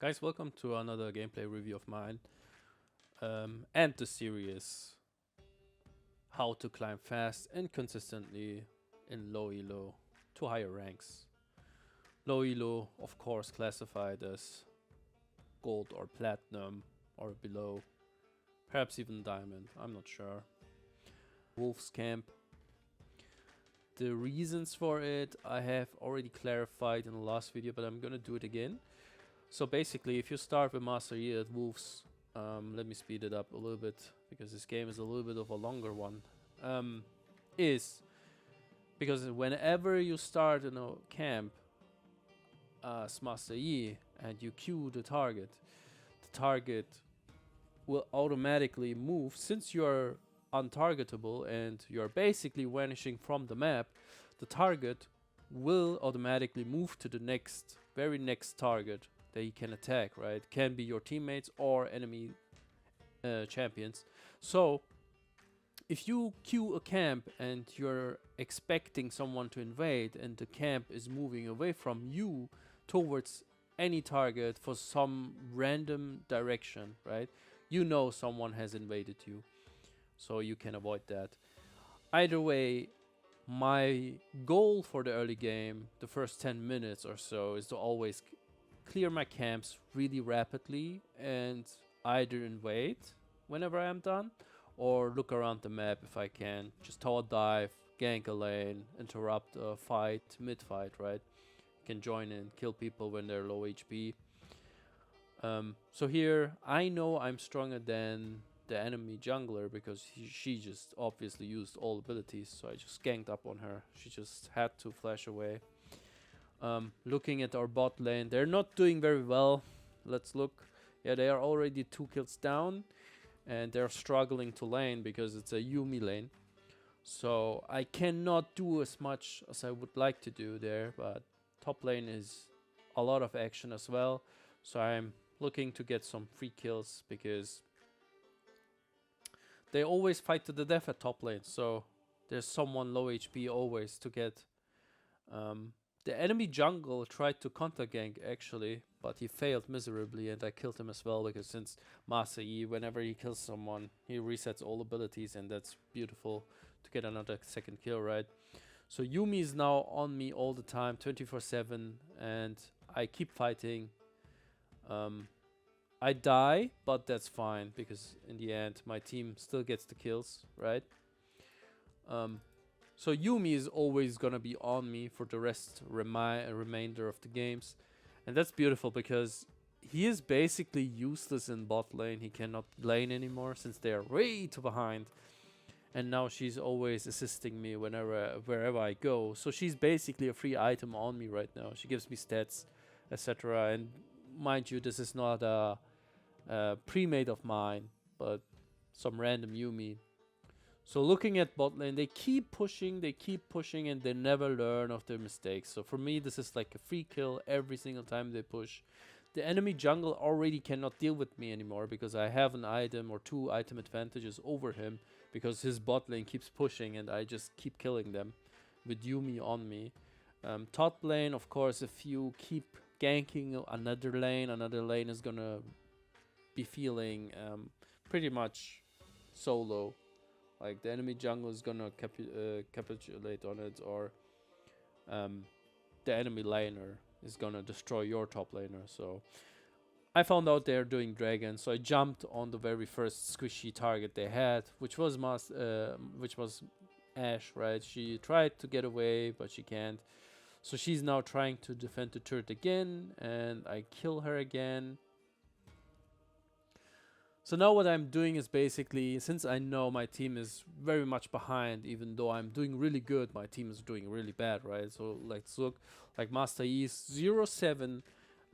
Guys, welcome to another gameplay review of mine and the series How to Climb Fast and Consistently in Low Elo to higher ranks. Low Elo, of course, classified as gold or platinum or below, perhaps even diamond, I'm not sure. Wolf's Camp. The reasons for it I have already clarified in the last video, but I'm gonna do it again. So basically, if you start with Master Yi at Wolves, let me speed it up a little bit because this game is a little bit of a longer one. Is because whenever you start in a camp as Master Yi and you queue the target will automatically move since you're untargetable and you're basically vanishing from the map. The target will automatically move to the very next target that he can attack, right? Can be your teammates or enemy champions. So if you queue a camp and you're expecting someone to invade and the camp is moving away from you towards any target for some random direction, right? You know someone has invaded you, so you can avoid that. Either way, my goal for the early game, the first 10 minutes or so, is to always clear my camps really rapidly and either invade whenever I am done or look around the map if I can. Just tower dive, gank a lane, interrupt a fight, mid-fight, right? Can join in, kill people when they're low HP. So here, I know I'm stronger than the enemy jungler because she just obviously used all abilities, so I just ganked up on her. She just had to flash away. Looking at our bot lane, they're not doing very well. Let's look. Yeah, they are already 2 kills down, and they're struggling to lane because it's a Yuumi lane. So I cannot do as much as I would like to do there, but top lane is a lot of action as well. So I'm looking to get some free kills because they always fight to the death at top lane. So there's someone low HP always to get. The enemy jungle tried to counter gank actually, but he failed miserably and I killed him as well because since Master Yi, whenever he kills someone, he resets all abilities and that's beautiful to get another second kill, right? So Yuumi is now on me all the time, 24/7, and I keep fighting. I die, but that's fine because in the end my team still gets the kills, right? So Yuumi is always gonna be on me for the remainder of the games. And that's beautiful because he is basically useless in bot lane. He cannot lane anymore since they are way too behind. And now she's always assisting me wherever I go. So she's basically a free item on me right now. She gives me stats, etc. And mind you, this is not a pre-made of mine, but some random Yuumi. So looking at bot lane, they keep pushing, and they never learn of their mistakes. So for me, this is like a free kill every single time they push. The enemy jungle already cannot deal with me anymore because I have an item or 2 item advantages over him because his bot lane keeps pushing and I just keep killing them with Yuumi on me. Top lane, of course, if you keep ganking another lane is gonna be feeling pretty much solo. Like the enemy jungle is gonna capitulate on it, or the enemy laner is gonna destroy your top laner. So I found out they're doing dragon, so I jumped on the very first squishy target they had, which was Ashe, right? She tried to get away, but she can't. So she's now trying to defend the turret again, and I kill her again. So now what I'm doing is basically, since I know my team is very much behind, even though I'm doing really good, my team is doing really bad, right? So let's look, like Master Yi is 0-7,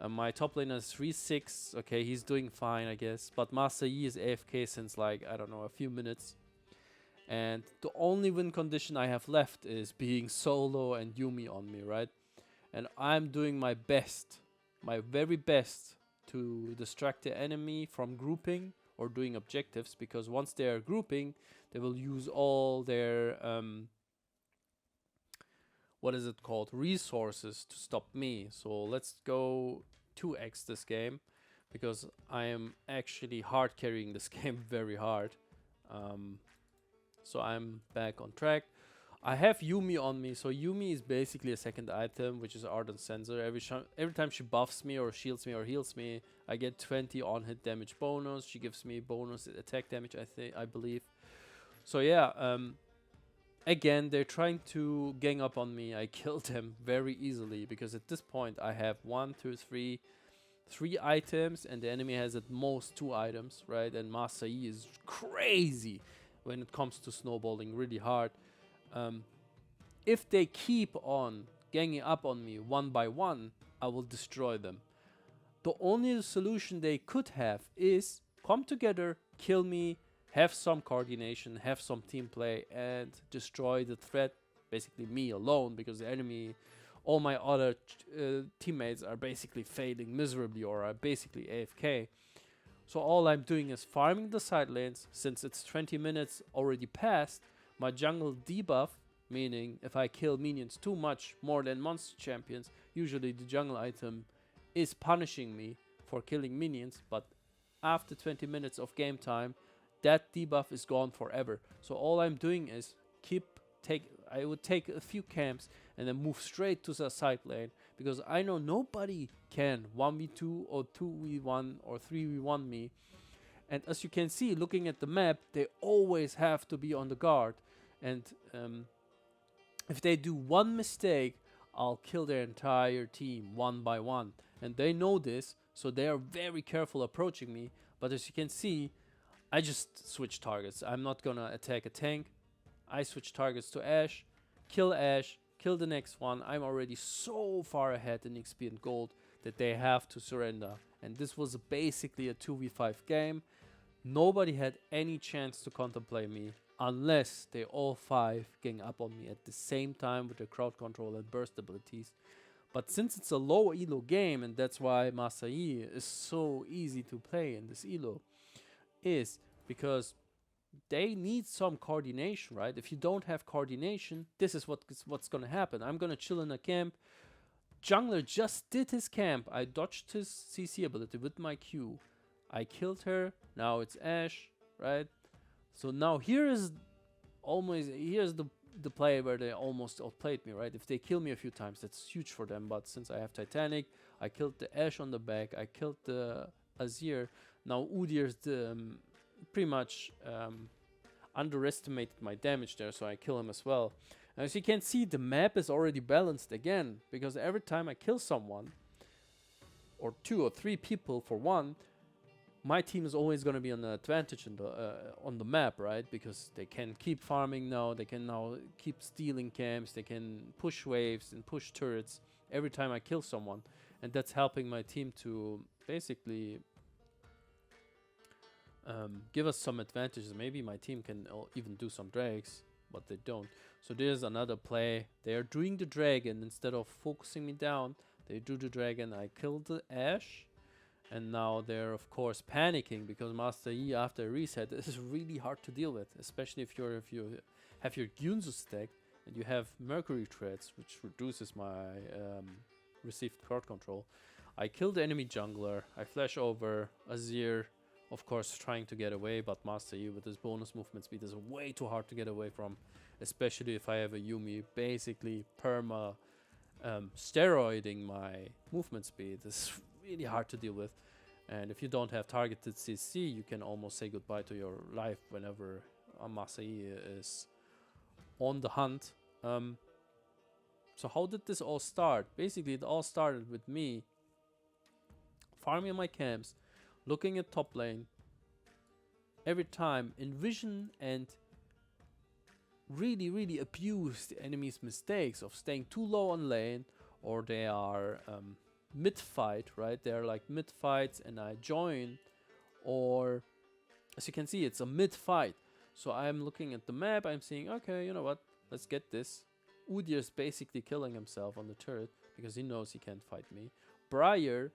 my top laner is 3-6, okay, he's doing fine, I guess. But Master Yi is AFK since like, I don't know, a few minutes. And the only win condition I have left is being solo and Yuumi on me, right? And I'm doing my best, my very best, to distract the enemy from grouping or doing objectives, because once they are grouping, they will use all their what is it called, resources to stop me. So let's go 2x this game. because I am actually hard carrying this game very hard. So I'm back on track. I have Yumi on me, so Yumi is basically a second item, which is Ardent Sensor. Every time she buffs me or shields me or heals me, I get 20 on hit damage bonus. She gives me bonus attack damage, I believe. So yeah, again, they're trying to gang up on me. I killed them very easily because at this point I have 1, 2, 3, 3 items, and the enemy has at most 2 items, right? And Master Yi is crazy when it comes to snowballing really hard. If they keep on ganging up on me one by one, I will destroy them. The only solution they could have is come together, kill me, have some coordination, have some team play, and destroy the threat, basically me alone, because the enemy, all my other teammates are basically failing miserably or are basically AFK. So all I'm doing is farming the side lanes. Since it's 20 minutes already passed, my jungle debuff, meaning if I kill minions too much more than monster champions, usually the jungle item is punishing me for killing minions, but after 20 minutes of game time, that debuff is gone forever. So all I'm doing is I would take a few camps and then move straight to the side lane, because I know nobody can 1v2 or 2v1 or 3v1 me. And as you can see, looking at the map, they always have to be on the guard. And if they do one mistake, I'll kill their entire team one by one. And they know this, so they are very careful approaching me. But as you can see, I just switch targets. I'm not gonna attack a tank. I switch targets to Ashe, kill the next one. I'm already so far ahead in XP and gold that they have to surrender. And this was basically a 2v5 game. Nobody had any chance to contemplate me unless they all 5 gang up on me at the same time with their crowd control and burst abilities. But since it's a low elo game, and that's why Master Yi is so easy to play in this elo, is because they need some coordination, right? If you don't have coordination, this is what's gonna happen. I'm gonna chill in a camp. Jungler just did his camp. I dodged his CC ability with my Q. I killed her. Now it's Ashe, right? So now here's the play where they almost outplayed me, right? If they kill me a few times, that's huge for them. But since I have Titanic, I killed the Ashe on the back. I killed the Azir. Now Udyr's pretty much underestimated my damage there, so I kill him as well. And as you can see, the map is already balanced again, because every time I kill someone, or 2 or 3 people for one, my team is always going to be on the advantage on the map, right? Because they can keep farming now, they can now keep stealing camps, they can push waves and push turrets every time I kill someone. And that's helping my team to basically give us some advantages. Maybe my team can even do some drags, but they don't. So there's another play. They are doing the dragon. Instead of focusing me down, they do the dragon. I killed the Ashe. And now they're of course panicking because Master Yi after a reset is really hard to deal with, especially if you have your Gyunzu stacked and you have Mercury threads, which reduces my received crowd control. I kill the enemy jungler. I flash over Azir, of course trying to get away, but Master Yi with his bonus movement speed is way too hard to get away from, especially if I have a Yuumi basically perma steroiding my movement speed. This is really hard to deal with. And if you don't have targeted CC, you can almost say goodbye to your life whenever Master Yi is on the hunt. So how did this all start? Basically, it all started with me farming my camps, looking at top lane, every time envision and really abuse the enemy's mistakes of staying too low on lane, or they are mid-fight, right? They're like mid-fights and I join, or as you can see, it's a mid-fight. So I'm looking at the map, I'm seeing, okay, you know what, let's get this. Udyr's basically killing himself on the turret because he knows he can't fight me. Briar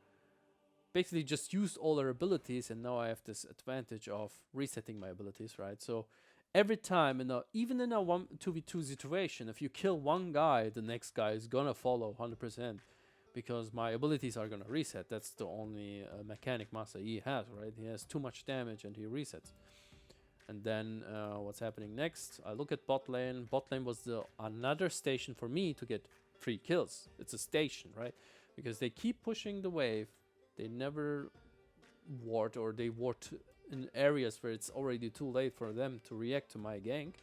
basically just used all their abilities, and now I have this advantage of resetting my abilities, right? So every time, even in a 2v2 situation, if you kill one guy, the next guy is gonna follow 100%. because my abilities are gonna reset. That's the only mechanic Master Yi has, right? He has too much damage and he resets. And then what's happening next? I look at bot lane. Bot lane was another station for me to get 3 kills. It's a station, right? Because they keep pushing the wave. They never ward, or they ward in areas where it's already too late for them to react to my gank.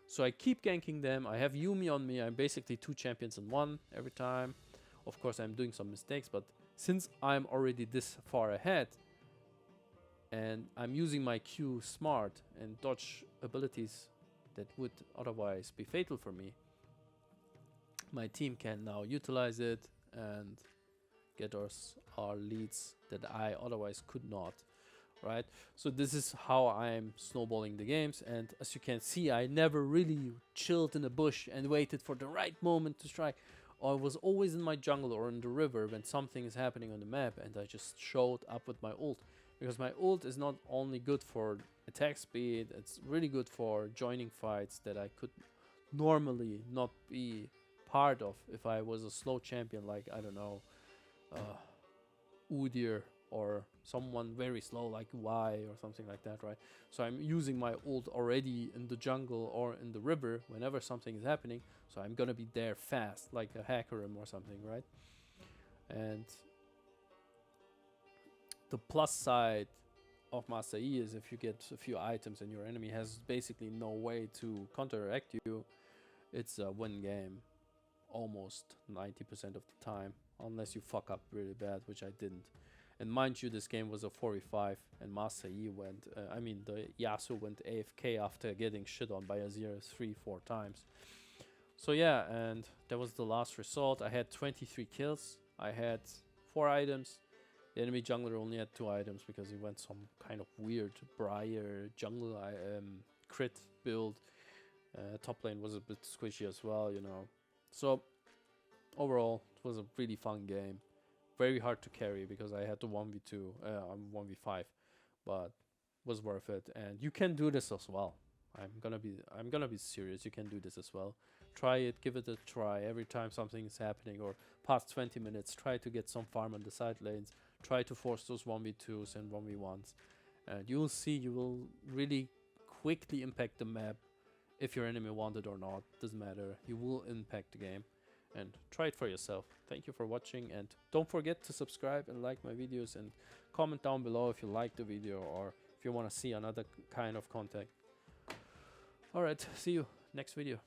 So I keep ganking them. I have Yuumi on me. I'm basically 2 champions in 1 every time. Of course, I'm doing some mistakes, but since I'm already this far ahead, and I'm using my Q smart and dodge abilities that would otherwise be fatal for me, my team can now utilize it and get us our leads that I otherwise could not, right? So this is how I'm snowballing the games, and as you can see, I never really chilled in the bush and waited for the right moment to strike. I was always in my jungle or in the river when something is happening on the map, and I just showed up with my ult. Because my ult is not only good for attack speed, it's really good for joining fights that I could normally not be part of if I was a slow champion, like, I don't know, Udyr, or someone very slow like Y or something like that, right? So I'm using my ult already in the jungle or in the river whenever something is happening, so I'm gonna be there fast, like a Hecarim or something, right? And the plus side of Master Yi is if you get a few items and your enemy has basically no way to counteract you, it's a win game almost 90% of the time, unless you fuck up really bad, which I didn't. And mind you, this game was a 4v5, and Master Yi went, the Yasuo went AFK after getting shit on by a 0-3-4 times. So yeah, and that was the last result. I had 23 kills, I had 4 items. The enemy jungler only had 2 items because he went some kind of weird Briar jungle crit build. Top lane was a bit squishy as well, you know. So overall, it was a really fun game. Very hard to carry because I had to 1v2, 1v5, but was worth it. And you can do this as well. I'm gonna be serious. You can do this as well. Try it, give it a try. Every time something is happening, or past 20 minutes, try to get some farm on the side lanes. Try to force those 1v2s and 1v1s, and you will see you will really quickly impact the map. If your enemy wants it or not, doesn't matter. You will impact the game, and try it for yourself. Thank you for watching, and don't forget to subscribe and like my videos, and comment down below if you like the video or if you want to see another kind of content. Alright, see you next video.